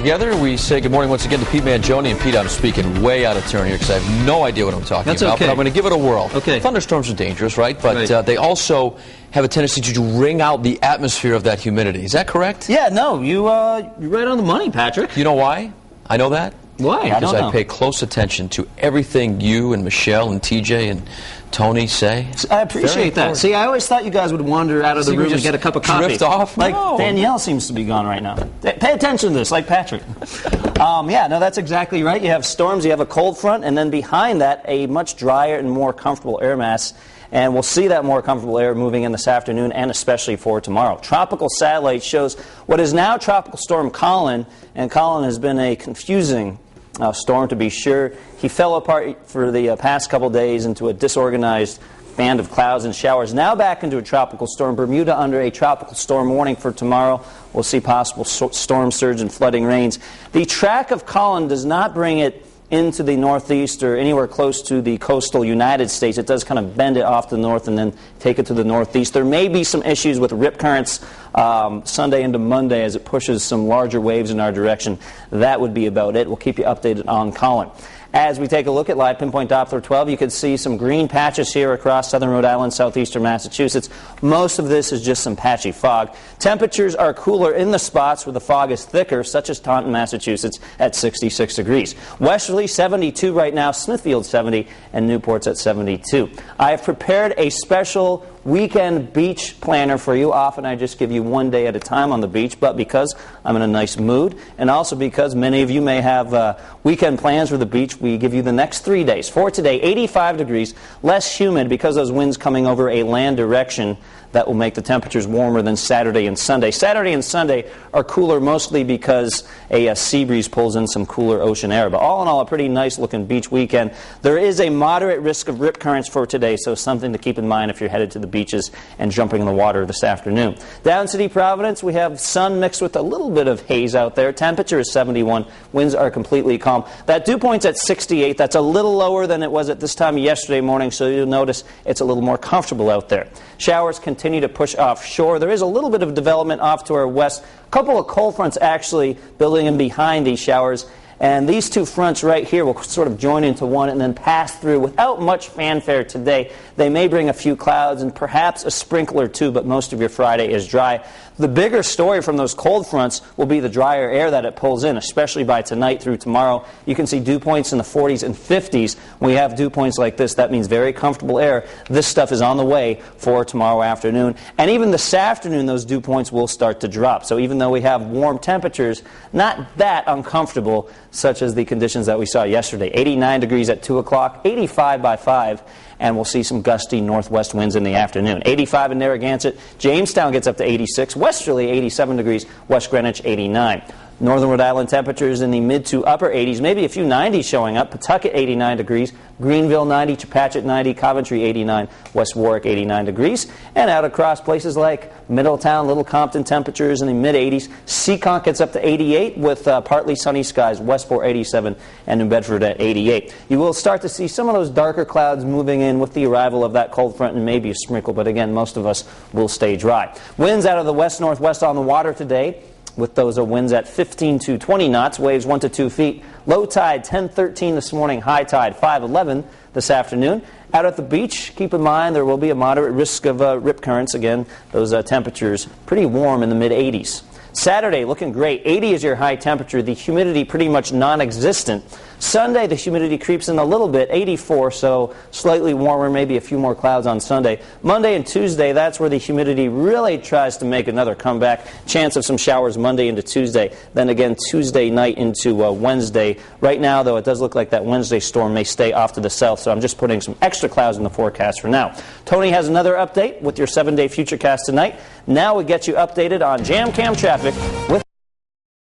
together. We say good morning once again to Pete Mangione. And Pete, I'm speaking way out of turn here because I have no idea what I'm talking about. Okay. But I'm going to give it a whirl. Okay. Thunderstorms are dangerous, right? But they also have a tendency to wring out the atmosphere of that humidity. Is that correct? Yeah, no, you're right on the money, Patrick. You know why I know that? Why? Because I pay close attention to everything you and Michelle and TJ and Tony say. I appreciate that. See, I always thought you guys would wander out of the room and get a cup of coffee. Drift off? Like No. Danielle seems to be gone right now. Pay attention to this, like Patrick. Yeah, no, that's exactly right. You have storms, you have a cold front, and then behind that, a much drier and more comfortable air mass. And we'll see that more comfortable air moving in this afternoon and especially for tomorrow. Tropical satellite shows what is now Tropical Storm Colin, and Colin has been a confusing storm to be sure. He fell apart for the past couple days into a disorganized band of clouds and showers. Now back into a tropical storm. Bermuda under a tropical storm warning for tomorrow. We'll see possible storm surge and flooding rains. The track of Colin does not bring it into the northeast or anywhere close to the coastal United States. It does kind of bend it off to the north and then take it to the northeast. There may be some issues with rip currents Sunday into Monday as it pushes some larger waves in our direction. That would be about it. We'll keep you updated on Colin. As we take a look at live pinpoint Doppler 12, you can see some green patches here across southern Rhode Island, southeastern Massachusetts. Most of this is just some patchy fog. Temperatures are cooler in the spots where the fog is thicker, such as Taunton, Massachusetts at 66 degrees. Westerly 72 right now, Smithfield 70, and Newport's at 72. I have prepared a special weekend beach planner for you. Often I just give you one day at a time on the beach, but because I'm in a nice mood, and also because many of you may have weekend plans for the beach, we give you the next 3 days. For today, 85 degrees, less humid because those winds coming over a land direction. That will make the temperatures warmer than Saturday and Sunday. Saturday and Sunday are cooler mostly because a sea breeze pulls in some cooler ocean air. But all in all, a pretty nice looking beach weekend. There is a moderate risk of rip currents for today, so something to keep in mind if you're headed to the beaches and jumping in the water this afternoon. Down City, Providence, we have sun mixed with a little bit of haze out there. Temperature is 71. Winds are completely calm. That dew point's at 68. That's a little lower than it was at this time yesterday morning, so you'll notice it's a little more comfortable out there. Showers continue to push offshore. There is a little bit of development off to our west. A couple of cold fronts actually building in behind these showers. And these two fronts right here will sort of join into one and then pass through without much fanfare today. They may bring a few clouds and perhaps a sprinkle or two, but most of your Friday is dry. The bigger story from those cold fronts will be the drier air that it pulls in, especially by tonight through tomorrow. You can see dew points in the 40s and 50s. When we have dew points like this, that means very comfortable air. This stuff is on the way for tomorrow afternoon. And even this afternoon, those dew points will start to drop. So even though we have warm temperatures, not that uncomfortable, such as the conditions that we saw yesterday. 89 degrees at 2 o'clock, 85 by 5, and we'll see some gusty northwest winds in the afternoon. 85 in Narragansett. Jamestown gets up to 86. Westerly, 87 degrees. West Greenwich, 89. Northern Rhode Island temperatures in the mid to upper 80s, maybe a few 90s showing up. Pawtucket, 89 degrees. Greenville, 90. Chepachet, 90. Coventry, 89. West Warwick, 89 degrees. And out across places like Middletown, Little Compton, temperatures in the mid-80s. Seekonk gets up to 88 with partly sunny skies. Westport, 87. And New Bedford at 88. You will start to see some of those darker clouds moving in with the arrival of that cold front and maybe a sprinkle. But again, most of us will stay dry. Winds out of the west-northwest on the water today, with those winds at 15 to 20 knots, waves 1 to 2 feet. Low tide 10:13 this morning, high tide 5:11 this afternoon. Out at the beach, keep in mind there will be a moderate risk of rip currents. Again, those temperatures pretty warm in the mid-80s. Saturday, looking great. 80 is your high temperature. The humidity pretty much non-existent. Sunday, the humidity creeps in a little bit, 84, so slightly warmer, maybe a few more clouds on Sunday. Monday and Tuesday, that's where the humidity really tries to make another comeback. Chance of some showers Monday into Tuesday. Then again, Tuesday night into Wednesday. Right now, though, it does look like that Wednesday storm may stay off to the south, so I'm just putting some extra clouds in the forecast for now. Tony has another update with your 7-day futurecast tonight. Now we get you updated on Jam Cam traffic with